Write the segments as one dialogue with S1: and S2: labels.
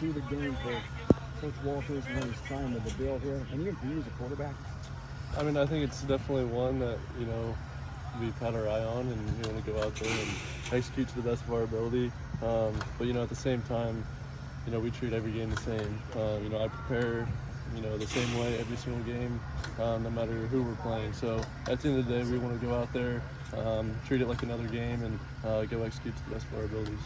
S1: through the game for Coach Walters and his time with the Bill here, and even for you as a quarterback?
S2: I mean, I think it's definitely one that, we've had our eye on, and we want to go out there and execute to the best of our ability. But, at the same time, we treat every game the same. I prepare, the same way every single game, no matter who we're playing. So at the end of the day, we want to go out there, treat it like another game, and go execute to the best of our abilities.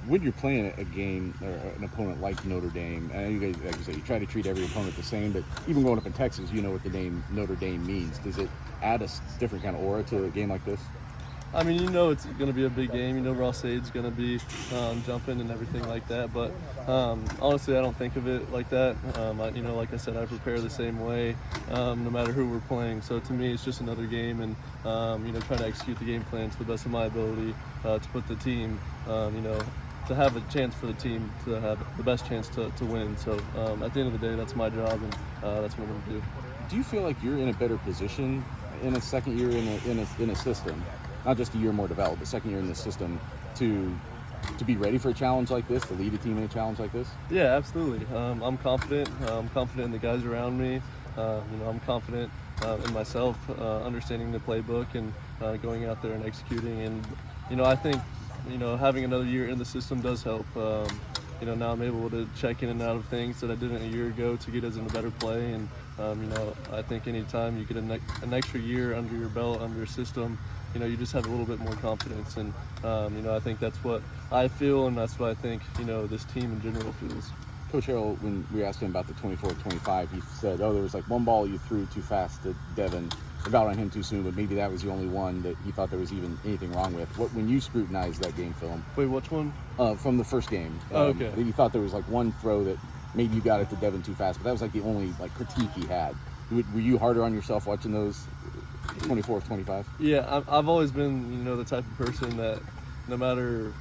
S3: When you're playing a game or an opponent like Notre Dame, I know you guys, like you said, you try to treat every opponent the same, but even growing up in Texas, you know what the name Notre Dame means. Does it add a different kind of aura to a game like this?
S2: I mean, it's going to be a big game. Ross Aid's going to be jumping and everything like that. But honestly, I don't think of it like that. Like I said, I prepare the same way no matter who we're playing. So to me, it's just another game, and trying to execute the game plan to the best of my ability to put the team, to have a chance for the team to have the best chance to win. So at the end of the day, that's my job, and that's what I'm going to do.
S3: Do you feel like you're in a better position in a second year in a system, not just a year more developed, but second year in the system, to be ready for a challenge like this, to lead a team in a challenge like this?
S2: Yeah, absolutely. I'm confident. I'm confident in the guys around me. I'm confident in myself, understanding the playbook and going out there and executing. And I think having another year in the system does help. Now I'm able to check in and out of things that I didn't a year ago to get us in a better play. And I think anytime you get an extra year under your belt, under your system, you just have a little bit more confidence. And I think that's what I feel, and that's what I think this team in general feels.
S3: Coach Harrell, when we asked him about the 24-25, he said, there was like one ball you threw too fast to Devin, or got on him too soon, but maybe that was the only one that he thought there was even anything wrong with. When you scrutinized that game film?
S2: Wait, which one?
S3: From the first game.
S2: Okay.
S3: You thought there was like one throw that maybe you got it to Devin too fast, but that was like the only critique he had. Were you harder on yourself watching those 24-25?
S2: Yeah, I've always been, the type of person that no matter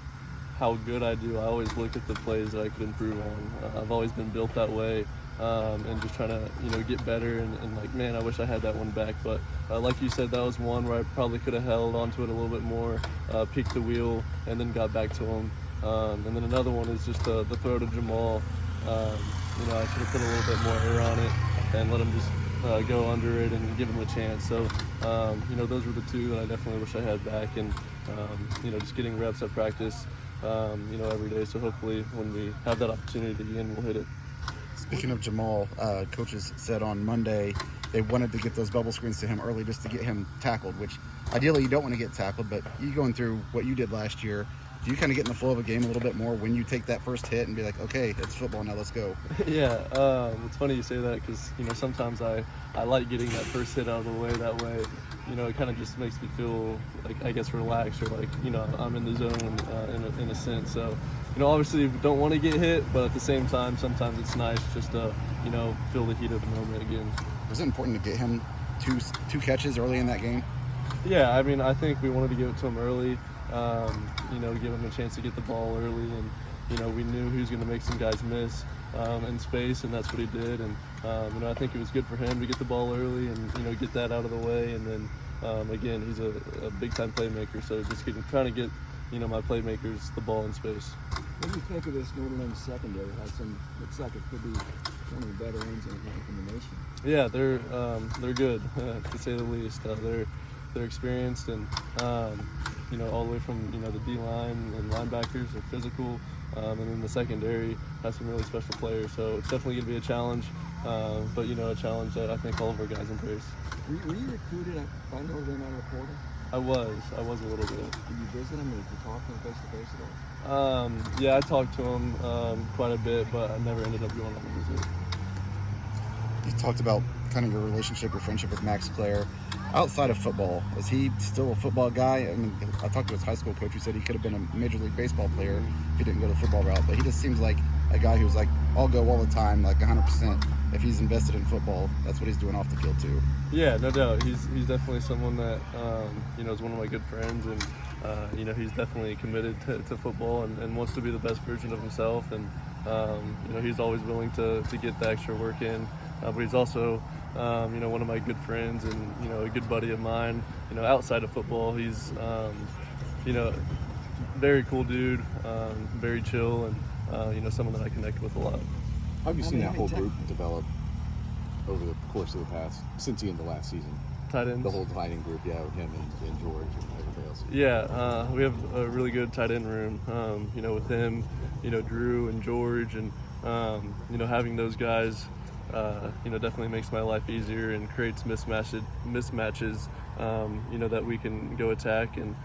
S2: how good I do, I always look at the plays that I could improve on. I've always been built that way, and just trying to, get better and like, man, I wish I had that one back. But like you said, that was one where I probably could have held onto it a little bit more, peeked the wheel, and then got back to him. And then another one is just the throw to Jamal. I should have put a little bit more air on it and let him just go under it and give him a chance. So, those were the two that I definitely wish I had back, and, just getting reps at practice, every day. So hopefully when we have that opportunity again, we'll hit it.
S4: Speaking of Jamal, coaches said on Monday they wanted to get those bubble screens to him early just to get him tackled, which ideally you don't want to get tackled, but you going through what you did last year, do you kind of get in the flow of a game a little bit more when you take that first hit and be like, okay, it's football now, let's go?
S2: Yeah, it's funny you say that because, sometimes I like getting that first hit out of the way. That way, it kind of just makes me feel like, I guess, relaxed, or like, I'm in the zone in a sense. So, obviously don't want to get hit, but at the same time, sometimes it's nice just to, feel the heat of the moment again.
S4: Was it important to get him two catches early in that game?
S2: Yeah, I mean, I think we wanted to give it to him early. Give him a chance to get the ball early, and we knew he was going to make some guys miss in space, and that's what he did. And I think it was good for him to get the ball early and get that out of the way. And then again, he's a big time playmaker, so just trying to get my playmakers the ball in space.
S1: What do you think of this Notre Dame secondary? Looks like it could be one of the better ends in the nation.
S2: Yeah, they're good to say the least. They're experienced, and all the way from the D line and linebackers are physical, and then the secondary has some really special players. So it's definitely going to be a challenge, but a challenge that I think all of our guys embrace.
S1: Were you recruited by Notre Dame out of the portal?
S2: I was a little bit.
S1: Did you visit him? Did you talk to him face to face at all?
S2: Yeah, I talked to him quite a bit, but I never ended up going on a visit.
S4: You talked about kind of your relationship, your friendship with Max Clare. Outside of football, is he still a football guy? I mean, I talked to his high school coach who said he could have been a Major League Baseball player if he didn't go the football route, but he just seems like a guy who's like, I'll go all the time, like 100%. If he's invested in football, that's what he's doing off the field too.
S2: Yeah, no doubt. He's definitely someone that, is one of my good friends, and, he's definitely committed to football and wants to be the best version of himself. And, he's always willing to get the extra work in. But he's also, one of my good friends and, a good buddy of mine. Outside of football, he's, very cool dude, very chill, and someone that I connect with a lot.
S3: How have you
S1: How
S3: seen
S1: many
S3: that whole
S1: tech-
S3: group develop over the course of the past, since the end of last season?
S2: Tight ends.
S3: The whole tight end group, yeah, with him and George and everybody else.
S2: Yeah, we have a really good tight end room. With him, Drew and George, and having those guys, definitely makes my life easier and creates mismatches. That we can go attack, and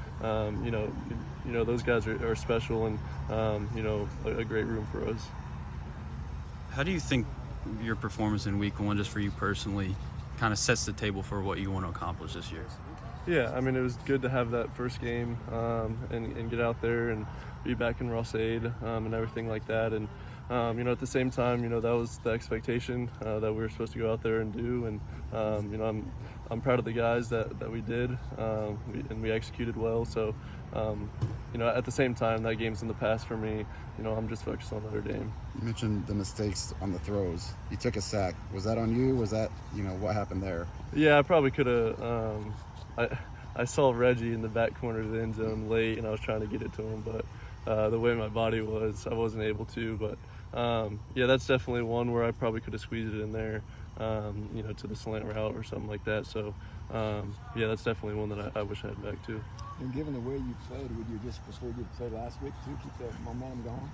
S2: those guys are special, and a great room for us.
S5: How do you think your performance in week 1, just for you personally, kind of sets the table for what you want to accomplish this year?
S2: Yeah, I mean, it was good to have that first game and get out there and be back in Ross-Ade and everything like that. And, at the same time, that was the expectation that we were supposed to go out there and do. And, I'm proud of the guys that we did, and we executed well. So, at the same time, that game's in the past for me. I'm just focused on Notre Dame.
S4: You mentioned the mistakes on the throws. You took a sack. Was that on you? Was that, what happened there?
S2: Yeah, I probably could have. I saw Reggie in the back corner of the end zone late, and I was trying to get it to him, but the way my body was, I wasn't able to. But that's definitely one where I probably could have squeezed it in there, to the slant route or something like that. So that's definitely one that I wish I had back too.
S1: And given the way you played, would you just prefer you played last week to keep the momentum going?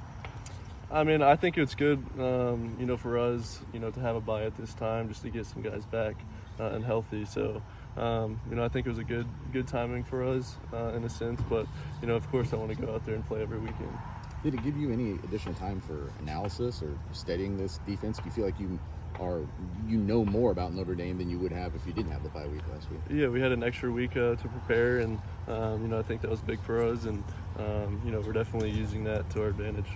S2: I mean, I think it's good, for us, to have a bye at this time just to get some guys back and healthy. So, I think it was a good timing for us in a sense. But, of course, I want to go out there and play every weekend.
S3: Did it give you any additional time for analysis or studying this defense? Do you feel like you know more about Notre Dame than you would have if you didn't have the bye week last week?
S2: Yeah, we had an extra week to prepare, and I think that was big for us, and we're definitely using that to our advantage.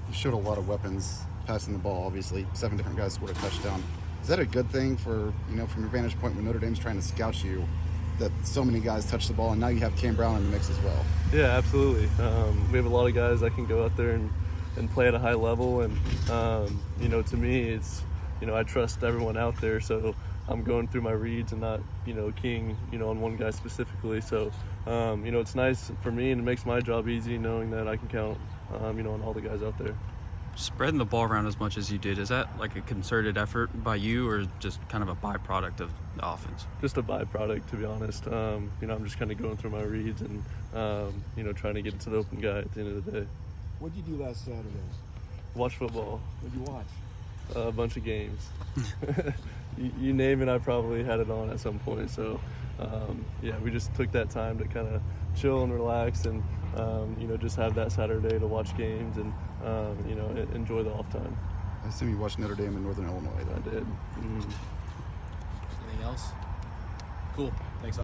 S4: You showed a lot of weapons passing the ball, obviously. 7 different guys scored a touchdown. Is that a good thing for, from your vantage point when Notre Dame's trying to scout you, that so many guys touch the ball, and now you have Cam Brown in the mix as well?
S2: Yeah, absolutely. We have a lot of guys that can go out there and play at a high level, and, to me, it's, I trust everyone out there, so I'm going through my reads and not, keying, on one guy specifically. So, it's nice for me, and it makes my job easy knowing that I can count, on all the guys out there.
S5: Spreading the ball around as much as you did, is that like a concerted effort by you, or just kind of a byproduct of the offense?
S2: Just a byproduct, to be honest. I'm just kind of going through my reads and, trying to get it to the open guy at the end of the day.
S1: What did you do last Saturday?
S2: Watch football.
S1: What did you watch?
S2: A bunch of games. you name it, I probably had it on at some point. So, we just took that time to kind of chill and relax and, just have that Saturday to watch games and, enjoy the off time.
S4: I assume you watched Notre Dame in Northern Illinois.
S2: I did.
S6: Anything else? Cool. Thanks.